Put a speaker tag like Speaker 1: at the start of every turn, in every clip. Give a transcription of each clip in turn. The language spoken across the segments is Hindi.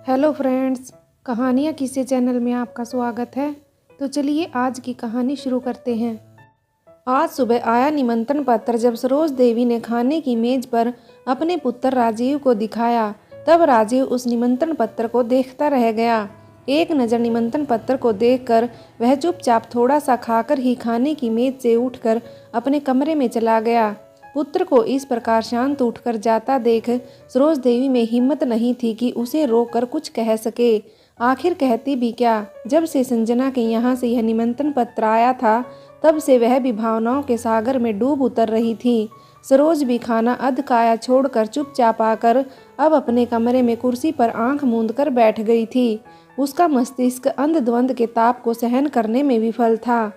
Speaker 1: हेलो फ्रेंड्स, कहानियाँ किस्से चैनल में आपका स्वागत है। तो चलिए आज की कहानी शुरू करते हैं। आज सुबह आया निमंत्रण पत्र। जब सरोज देवी ने खाने की मेज पर अपने पुत्र राजीव को दिखाया, तब राजीव उस निमंत्रण पत्र को देखता रह गया। एक नज़र निमंत्रण पत्र को देखकर वह चुपचाप थोड़ा सा खाकर ही खाने की मेज से उठकर अपने कमरे में चला गया। पुत्र को इस प्रकार शांत उठकर जाता देख सरोज देवी में हिम्मत नहीं थी कि उसे रोककर कुछ कह सके। आखिर कहती भी क्या। जब से संजना के यहाँ से यह निमंत्रण पत्र आया था, तब से वह भी भावनाओं के सागर में डूब उतर रही थी। सरोज भी खाना अधकाया छोड़कर चुपचाप आकर अब अपने कमरे में कुर्सी पर आंख मूंद कर बैठ गई थी। उसका मस्तिष्क अंधद्वंद के ताप को सहन करने में विफल था।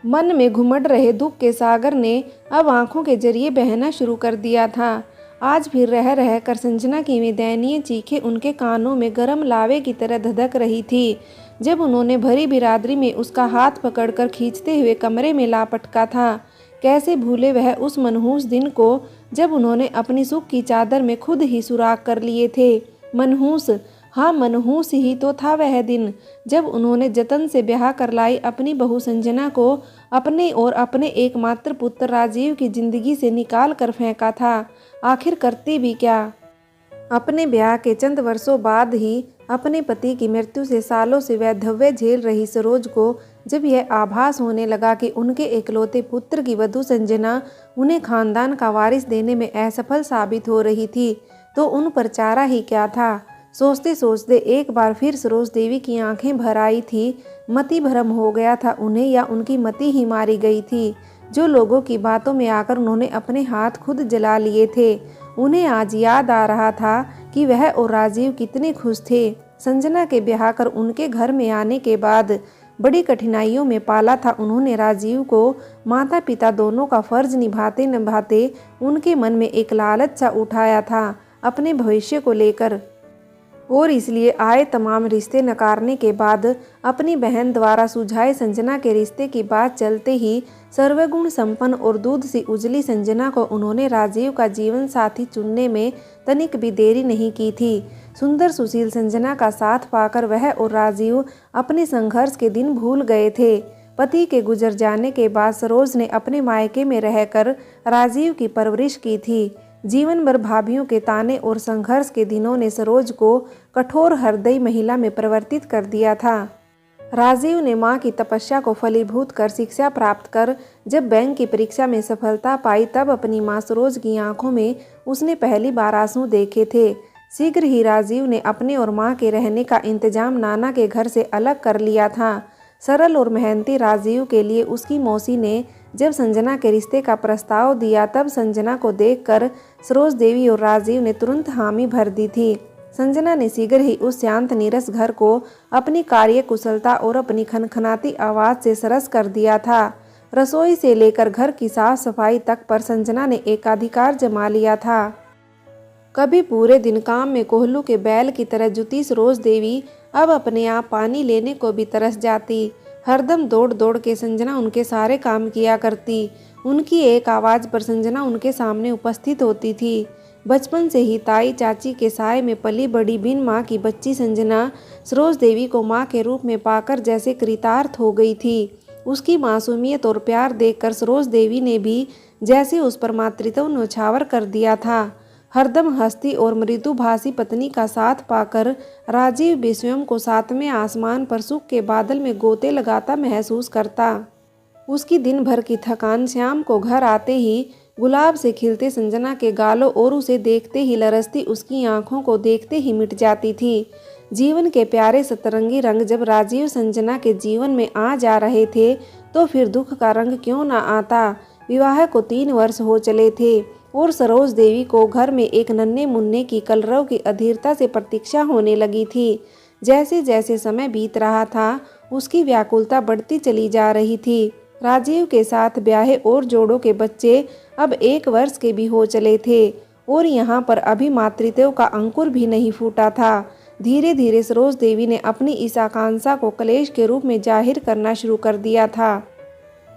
Speaker 1: मन में घुमड़ रहे दुख के सागर ने अब आंखों के जरिए बहना शुरू कर दिया था। आज भी रह रह कर संजना की वे दयनीय चीखें उनके कानों में गर्म लावे की तरह धधक रही थी। जब उन्होंने भरी बिरादरी में उसका हाथ पकड़कर खींचते हुए कमरे में ला पटका था। कैसे भूले वह उस मनहूस दिन को, जब उन्होंने अपनी सुख की चादर में खुद ही सुराख कर लिए थे। मनहूस, हाँ मनहूस ही तो था वह दिन, जब उन्होंने जतन से ब्याह कर लाई अपनी बहू संजना को अपने और अपने एकमात्र पुत्र राजीव की जिंदगी से निकाल कर फेंका था। आखिर करती भी क्या। अपने ब्याह के चंद वर्षों बाद ही अपने पति की मृत्यु से सालों से वैधव्य झेल रही सरोज को जब यह आभास होने लगा कि उनके एकलौते पुत्र की वधू संजना उन्हें खानदान का वारिस देने में असफल साबित हो रही थी, तो उन पर चारा ही क्या था। सोचते सोचते एक बार फिर सरोज देवी की आंखें भर आई थी। मति भ्रम हो गया था उन्हें, या उनकी मति ही मारी गई थी। जो लोगों की बातों में आकर उन्होंने अपने हाथ खुद जला लिए थे, उन्हें आज याद आ रहा था कि वह और राजीव कितने खुश थे। संजना के ब्याह कर उनके घर में आने के बाद बड़ी कठिनाइयों में पाला था उन्होंने राजीव को। माता पिता दोनों का फर्ज निभाते निभाते उनके मन में एक लालच सा उठाया था अपने भविष्य को लेकर, और इसलिए आए तमाम रिश्ते नकारने के बाद अपनी बहन द्वारा सुझाए संजना के रिश्ते की बात चलते ही सर्वगुण संपन्न और दूध सी उजली संजना को उन्होंने राजीव का जीवन साथी चुनने में तनिक भी देरी नहीं की थी। सुंदर सुशील संजना का साथ पाकर वह और राजीव अपने संघर्ष के दिन भूल गए थे। पति के गुजर जाने के बाद सरोज ने अपने मायके में रहकर राजीव की परवरिश की थी। जीवन भर भाभियों के ताने और संघर्ष के दिनों ने सरोज को कठोर हृदयी महिला में परिवर्तित कर दिया था। राजीव ने मां की तपस्या को फलीभूत कर शिक्षा प्राप्त कर जब बैंक की परीक्षा में सफलता पाई, तब अपनी मां सरोज की आंखों में उसने पहली बार आंसू देखे थे। शीघ्र ही राजीव ने अपने और मां के रहने का इंतजाम नाना के घर से अलग कर लिया था। सरल और मेहनती राजीव के लिए उसकी मौसी ने जब संजना के रिश्ते का प्रस्ताव दिया, तब संजना को देखकर सरोज देवी और राजीव ने तुरंत हामी भर दी थी। संजना ने शीघ्र ही उस शांत नीरस घर को अपनी कार्य कुशलता और अपनी खनखनाती आवाज़ से सरस कर दिया था। रसोई से लेकर घर की साफ सफाई तक पर संजना ने एकाधिकार जमा लिया था। कभी पूरे दिन काम में कोहलू के बैल की तरह जुटी सरोज देवी अब अपने आप पानी लेने को भी तरस जाती। हरदम दौड़ दौड़ के संजना उनके सारे काम किया करती। उनकी एक आवाज़ पर संजना उनके सामने उपस्थित होती थी। बचपन से ही ताई चाची के साए में पली बड़ी बिन माँ की बच्ची संजना सरोज देवी को माँ के रूप में पाकर जैसे कृतार्थ हो गई थी। उसकी मासूमियत और प्यार देखकर सरोज देवी ने भी जैसे उस पर मातृत्व न्यौछावर कर दिया था। हरदम हंसती और मृदुभाषी पत्नी का साथ पाकर राजीव भी स्वयं को सातवें आसमान पर सुख के बादल में गोते लगाता महसूस करता। उसकी दिन भर की थकान शाम को घर आते ही गुलाब से खिलते संजना के गालों और उसे देखते ही लरसती उसकी आंखों को देखते ही मिट जाती थी। जीवन के प्यारे सतरंगी रंग जब राजीव संजना के जीवन में आ जा रहे थे, तो फिर दुख का रंग क्यों ना आता। विवाह को 3 वर्ष हो चले थे और सरोज देवी को घर में एक नन्हे मुन्ने की कलरव की अधीरता से प्रतीक्षा होने लगी थी। जैसे जैसे समय बीत रहा था, उसकी व्याकुलता बढ़ती चली जा रही थी। राजीव के साथ ब्याहे और जोड़ों के बच्चे अब 1 वर्ष के भी हो चले थे, और यहाँ पर अभी मातृत्व का अंकुर भी नहीं फूटा था। धीरे धीरे सरोज देवी ने अपनी इस आकांक्षा को क्लेश के रूप में जाहिर करना शुरू कर दिया था।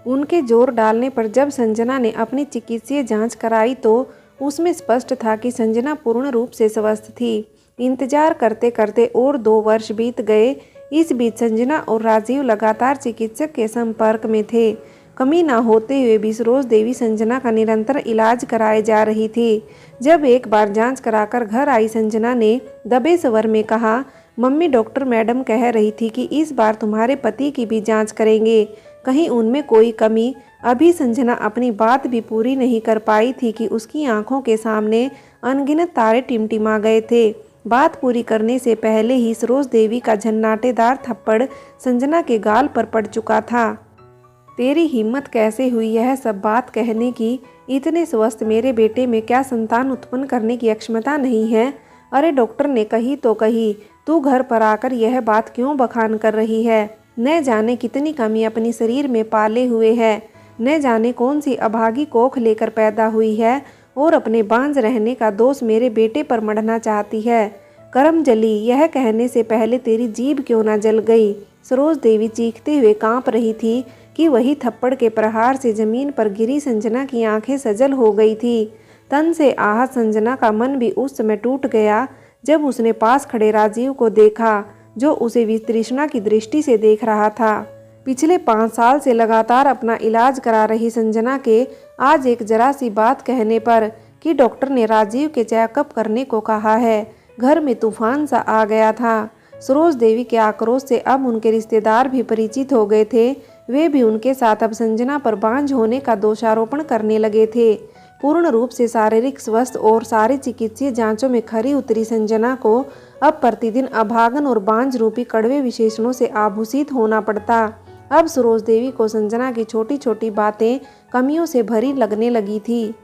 Speaker 1: उनके जोर डालने पर जब संजना ने अपनी चिकित्सीय जांच कराई, तो उसमें स्पष्ट था कि संजना पूर्ण रूप से स्वस्थ थी। इंतजार करते करते और 2 वर्ष बीत गए। इस बीच संजना और राजीव लगातार चिकित्सक के संपर्क में थे। कमी न होते हुए भी सरोज देवी संजना का निरंतर इलाज कराए जा रही थी। जब एक बार जांच कराकर घर आई संजना ने दबे स्वर में कहा, मम्मी, डॉक्टर मैडम कह रही थी कि इस बार तुम्हारे पति की भी जांच करेंगे, कहीं उनमें कोई कमी। अभी संजना अपनी बात भी पूरी नहीं कर पाई थी कि उसकी आंखों के सामने अनगिनत तारे टिमटिमा गए थे। बात पूरी करने से पहले ही सरोज देवी का झन्नाटेदार थप्पड़ संजना के गाल पर पड़ चुका था। तेरी हिम्मत कैसे हुई यह सब बात कहने की? इतने स्वस्थ मेरे बेटे में क्या संतान उत्पन्न करने की अक्षमता नहीं है? अरे डॉक्टर ने कही तो कही, तू घर पर आकर यह बात क्यों बखान कर रही है? न जाने कितनी कमी अपनी शरीर में पाले हुए है, न जाने कौन सी अभागी कोख लेकर पैदा हुई है और अपने बांझ रहने का दोष मेरे बेटे पर मढ़ना चाहती है। करम जली, यह कहने से पहले तेरी जीभ क्यों ना जल गई? सरोज देवी चीखते हुए कांप रही थी कि वही थप्पड़ के प्रहार से जमीन पर गिरी संजना की आंखें सजल हो गई थी। तन से आहत संजना का मन भी उस समय टूट गया जब उसने पास खड़े राजीव को देखा, जो उसे वितृष्णा की दृष्टि से देख रहा था। पिछले 5 साल से लगातार अपना इलाज करा रही संजना के आज एक जरा सी बात कहने पर कि डॉक्टर ने राजीव के चेकअप करने को कहा है, घर में तूफान सा आ गया था। सरोज देवी के आक्रोश से अब उनके रिश्तेदार भी परिचित हो गए थे। वे भी उनके साथ अब संजना पर बांझ होने का दोषारोपण करने लगे थे। पूर्ण रूप से शारीरिक स्वस्थ और सारी चिकित्सीय जांचों में खरी उतरी संजना को अब प्रतिदिन अभागन और बांझ रूपी कड़वे विशेषणों से आभूषित होना पड़ता। अब सरोज देवी को संजना की छोटी छोटी बातें कमियों से भरी लगने लगी थी।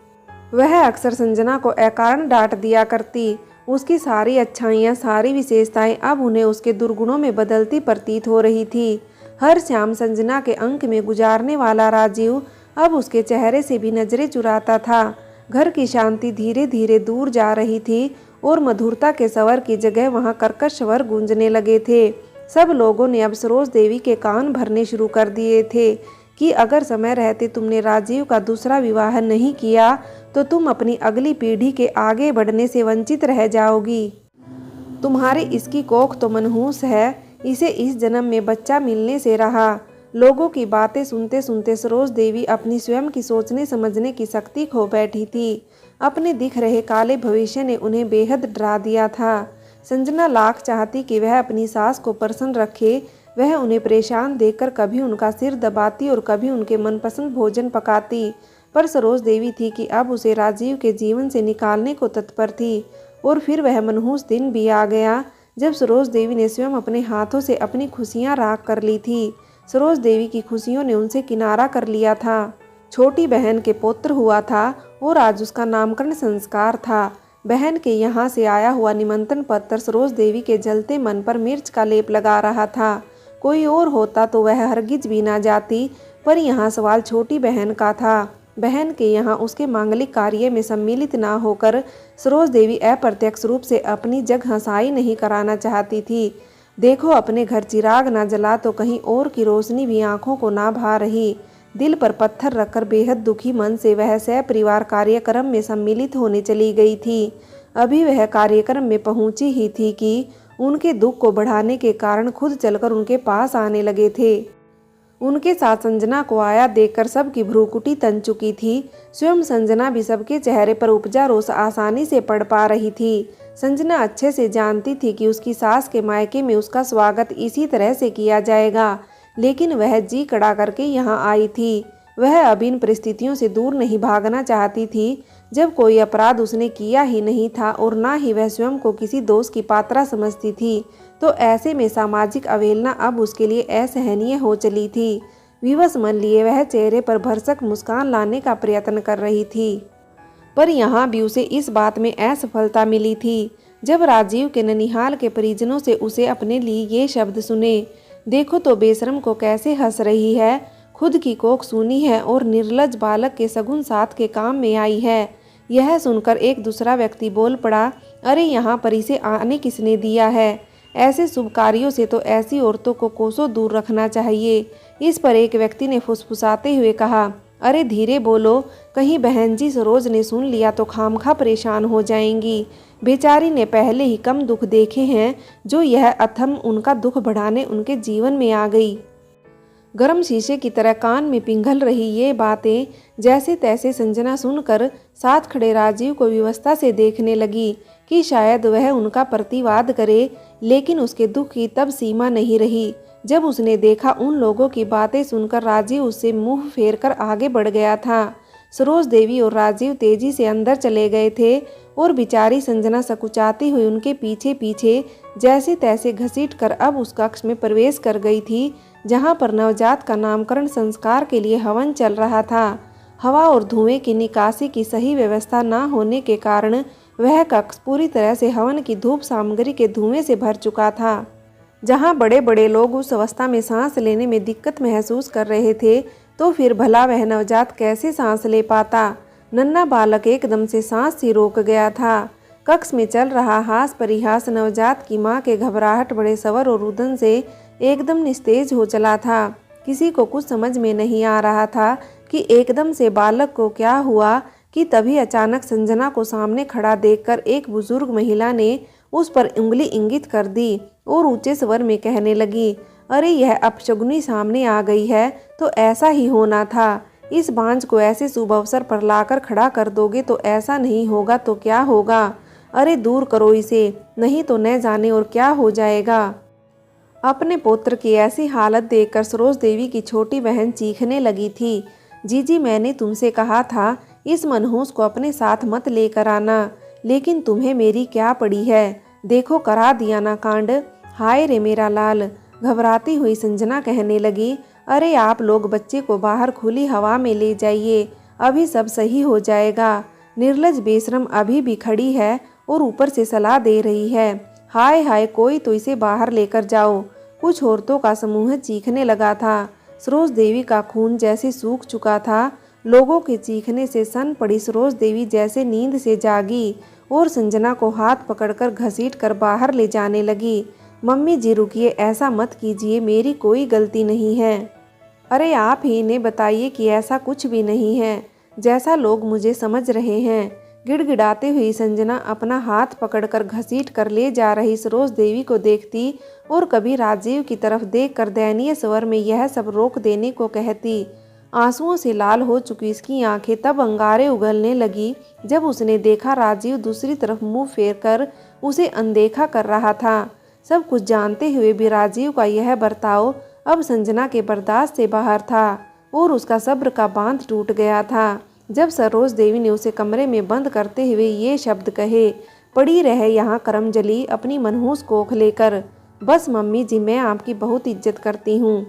Speaker 1: वह अक्सर संजना को अकारण डांट दिया करती। उसकी सारी अच्छाइयाँ, सारी विशेषताएं अब उन्हें उसके दुर्गुणों में बदलती प्रतीत हो रही थी। हर शाम संजना के अंक में गुजारने वाला राजीव अब उसके चेहरे से भी नजरें चुराता था। घर की शांति धीरे धीरे दूर जा रही थी और मधुरता के स्वर की जगह वहां कर्कश स्वर गूंजने लगे थे। सब लोगों ने अब सरोज देवी के कान भरने शुरू कर दिए थे कि अगर समय रहते तुमने राजीव का दूसरा विवाह नहीं किया तो तुम अपनी अगली पीढ़ी के आगे बढ़ने से वंचित रह जाओगी। तुम्हारी इसकी कोख तो मनहूस है, इसे इस जन्म में बच्चा मिलने से रहा। लोगों की बातें सुनते सुनते सरोज देवी अपनी स्वयं की सोचने समझने की शक्ति खो बैठी थी। अपने दिख रहे काले भविष्य ने उन्हें बेहद डरा दिया था। संजना लाख चाहती कि वह अपनी सास को प्रसन्न रखे। वह उन्हें परेशान देखकर कभी उनका सिर दबाती और कभी उनके मनपसंद भोजन पकाती, पर सरोज देवी थी कि अब उसे राजीव के जीवन से निकालने को तत्पर थी। और फिर वह मनहूस दिन भी आ गया जब सरोज देवी ने स्वयं अपने हाथों से अपनी खुशियां राख कर ली थी। सरोज देवी की खुशियों ने उनसे किनारा कर लिया था। छोटी बहन के पुत्र हुआ था और आज उसका नामकरण संस्कार था। बहन के यहाँ से आया हुआ निमंत्रण पत्र सरोज देवी के जलते मन पर मिर्च का लेप लगा रहा था। कोई और होता तो वह हरगिज भी ना जाती, पर यहाँ सवाल छोटी बहन का था। बहन के यहाँ उसके मांगलिक कार्य में सम्मिलित ना होकर सरोज देवी अप्रत्यक्ष रूप से अपनी जग हंसाई नहीं कराना चाहती थी। देखो, अपने घर चिराग ना जला तो कहीं और की रोशनी भी आंखों को ना भा रही। दिल पर पत्थर रखकर बेहद दुखी मन से वह सपरिवार कार्यक्रम में सम्मिलित होने चली गई थी। अभी वह कार्यक्रम में पहुंची ही थी कि उनके दुख को बढ़ाने के कारण खुद चलकर उनके पास आने लगे थे। उनके साथ संजना को आया देखकर सबकी भ्रूकुटी तन चुकी थी। स्वयं संजना भी सबके चेहरे पर उपजा रोष आसानी से पढ़ पा रही थी। संजना अच्छे से जानती थी कि उसकी सास के मायके में उसका स्वागत इसी तरह से किया जाएगा, लेकिन वह जी कड़ा करके यहाँ आई थी। वह अब इन परिस्थितियों से दूर नहीं भागना चाहती थी, जब कोई अपराध उसने किया ही नहीं था और ना ही वह स्वयं को किसी दोष की पात्रा समझती थी, तो ऐसे में सामाजिक अवहेलना अब उसके लिए असहनीय हो चली थी। विवश मन लिए वह चेहरे पर भरसक मुस्कान लाने का प्रयत्न कर रही थी, पर यहाँ भी उसे इस बात में असफलता मिली थी। जब राजीव के ननिहाल के परिजनों से उसे अपने लिए ये शब्द सुने, देखो तो बेशरम को कैसे हंस रही है, खुद की कोख सूनी है और निर्लज बालक के सगुन साथ के काम में आई है। यह सुनकर एक दूसरा व्यक्ति बोल पड़ा, अरे यहाँ पर इसे आने किसने दिया है? ऐसे शुभ कार्यों से तो ऐसी औरतों को कोसों दूर रखना चाहिए। इस पर एक व्यक्ति ने फुसफुसाते हुए कहा, अरे धीरे बोलो, कहीं बहन जी सरोज ने सुन लिया तो खामखा परेशान हो जाएंगी। बेचारी ने पहले ही कम दुख देखे हैं, जो यह अथम उनका दुख बढ़ाने उनके जीवन में आ गई। गर्म शीशे की तरह कान में पिघल रही ये बातें जैसे तैसे संजना सुनकर साथ खड़े राजीव को विवशता से देखने लगी कि शायद वह उनका प्रतिवाद करे, लेकिन उसके दुख की तब सीमा नहीं रही जब उसने देखा उन लोगों की बातें सुनकर राजीव उससे मुंह फेर कर आगे बढ़ गया था। सरोज देवी और राजीव तेजी से अंदर चले गए थे और बेचारी संजना सकुचाती हुई उनके पीछे पीछे जैसे तैसे घसीट कर अब उस कक्ष में प्रवेश कर गई थी, जहां पर नवजात का नामकरण संस्कार के लिए हवन चल रहा था। हवा और धुएं की निकासी की सही व्यवस्था न होने के कारण वह कक्ष पूरी तरह से हवन की धूप सामग्री के धुएं से भर चुका था। जहां बड़े बड़े लोग उस अवस्था में सांस लेने में दिक्कत महसूस कर रहे थे, तो फिर भला वह नवजात कैसे सांस ले पाता। नन्हा बालक एकदम से सांस ही रोक गया था। कक्ष में चल रहा हास परिहास नवजात की मां के घबराहट, बड़े स्वर और रुदन से एकदम निस्तेज हो चला था। किसी को कुछ समझ में नहीं आ रहा था कि एकदम से बालक को क्या हुआ कि तभी अचानक संजना को सामने खड़ा देखकर एक बुजुर्ग महिला ने उस पर उंगली इंगित कर दी और ऊंचे स्वर में कहने लगी, अरे यह अपशगुनी सामने आ गई है तो ऐसा ही होना था। इस बांझ को ऐसे शुभ अवसर पर लाकर खड़ा कर दोगे तो ऐसा नहीं होगा तो क्या होगा। अरे दूर करो इसे, नहीं तो न जाने और क्या हो जाएगा। अपने पुत्र की ऐसी हालत देखकर सरोज देवी की छोटी बहन चीखने लगी थी। जीजी, मैंने तुमसे कहा था इस मनहूस को अपने साथ मत लेकर आना, लेकिन तुम्हें मेरी क्या पड़ी है। देखो करा दिया ना कांड। हाय रे मेरा लाल। घबराती हुई संजना कहने लगी, अरे आप लोग बच्चे को बाहर खुली हवा में ले जाइए, अभी सब सही हो जाएगा। निर्लज बेशरम अभी भी खड़ी है और ऊपर से सलाह दे रही है। हाय हाय, कोई तो इसे बाहर लेकर जाओ। कुछ औरतों का समूह चीखने लगा था। सरोज देवी का खून जैसे सूख चुका था। लोगों के चीखने से सन पड़ी सरोज देवी जैसे नींद से जागी और संजना को हाथ पकड़कर घसीट कर बाहर ले जाने लगी। मम्मी जी रुकिए, ऐसा मत कीजिए, मेरी कोई गलती नहीं है। अरे आप ही इन्हें बताइए कि ऐसा कुछ भी नहीं है, जैसा लोग मुझे समझ रहे हैं। गिड़गिड़ाती हुई संजना अपना हाथ पकड़कर घसीट कर ले जा रही सरोज देवी को देखती और कभी राजीव की तरफ देखकर दयनीय स्वर में यह सब रोक देने को कहती। आंसुओं से लाल हो चुकी इसकी आंखें तब अंगारे उगलने लगी जब उसने देखा राजीव दूसरी तरफ मुंह फेर कर उसे अनदेखा कर रहा था। सब कुछ जानते हुए भी राजीव का यह बर्ताव अब संजना के बर्दाश्त से बाहर था और उसका सब्र का बांध टूट गया था जब सरोज देवी ने उसे कमरे में बंद करते हुए ये शब्द कहे, पड़ी रहे यहाँ करमजली अपनी मनहूस कोख लेकर। बस मम्मी जी, मैं आपकी बहुत इज्जत करती हूँ।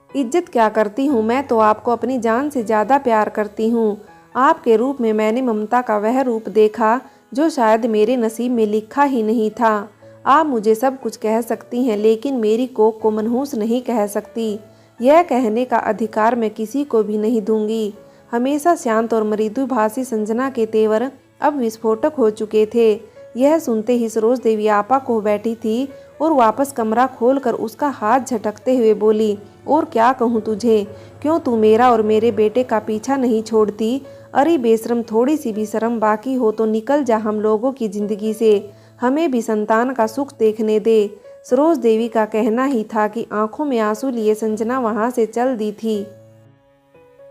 Speaker 1: इज्जत क्या करती हूँ, मैं तो आपको अपनी जान से ज़्यादा प्यार करती हूँ। आपके रूप में मैंने ममता का वह रूप देखा जो शायद मेरे नसीब में लिखा ही नहीं था। आप मुझे सब कुछ कह सकती हैं, लेकिन मेरी कोख को मनहूस नहीं कह सकती। यह कहने का अधिकार मैं किसी को भी नहीं दूंगी। हमेशा शांत और मृदुभाषी संजना के तेवर अब विस्फोटक हो चुके थे। यह सुनते ही सरोज देवी आपा को बैठी थी और वापस कमरा खोलकर उसका हाथ झटकते हुए बोली, और क्या कहूँ तुझे, क्यों तू मेरा और मेरे बेटे का पीछा नहीं छोड़ती। अरे बेशरम, थोड़ी सी भी शर्म बाकी हो तो निकल जा हम लोगों की जिंदगी से, हमें भी संतान का सुख देखने दे। सरोज देवी का कहना ही था कि आंखों में आंसू लिए संजना वहां से चल दी थी।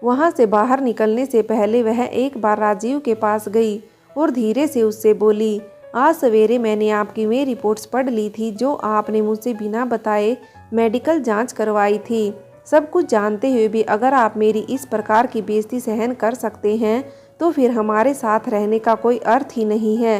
Speaker 1: वहां से बाहर निकलने से पहले वह एक बार राजीव के पास गई और धीरे से उससे बोली, आज सवेरे मैंने आपकी वे रिपोर्ट्स पढ़ ली थी जो आपने मुझसे बिना बताए मेडिकल जांच करवाई थी। सब कुछ जानते हुए भी अगर आप मेरी इस प्रकार की बेइज्जती सहन कर सकते हैं तो फिर हमारे साथ रहने का कोई अर्थ ही नहीं है।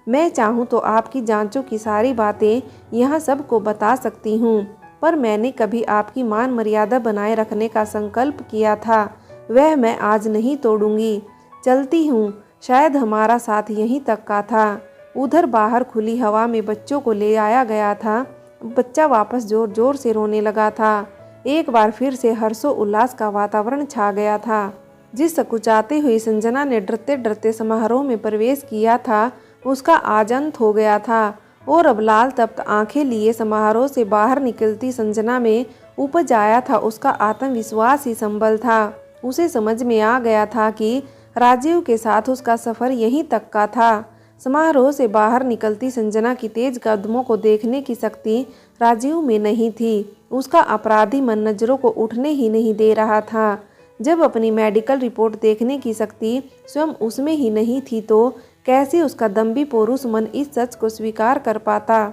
Speaker 1: मैं चाहूँ तो आपकी जांचों की सारी बातें यहाँ सबको बता सकती हूँ, पर मैंने कभी आपकी मान मर्यादा बनाए रखने का संकल्प किया था, वह मैं आज नहीं तोड़ूंगी। चलती हूँ, शायद हमारा साथ यहीं तक का था। उधर बाहर खुली हवा में बच्चों को ले आया गया था। बच्चा वापस जोर जोर से रोने लगा था। एक बार फिर से हर्षो उल्लास का वातावरण छा गया था। जिस सकुचाती हुई संजना ने डरते डरते समारोह में प्रवेश किया था उसका आज अंत हो गया था और अब लाल तप्त आंखें लिए समारोह से बाहर निकलती संजना में उपज आया था उसका आत्मविश्वास ही संबल था। उसे समझ में आ गया था कि राजीव के साथ उसका सफ़र यहीं तक का था। समारोह से बाहर निकलती संजना की तेज कदमों को देखने की शक्ति राजीव में नहीं थी। उसका अपराधी मन नज़रों को उठने ही नहीं दे रहा था। जब अपनी मेडिकल रिपोर्ट देखने की शक्ति स्वयं उसमें ही नहीं थी तो कैसे उसका दम्भी पुरुष मन इस सच को स्वीकार कर पाता।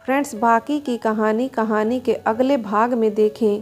Speaker 1: फ्रेंड्स, बाकी की कहानी के अगले भाग में देखें।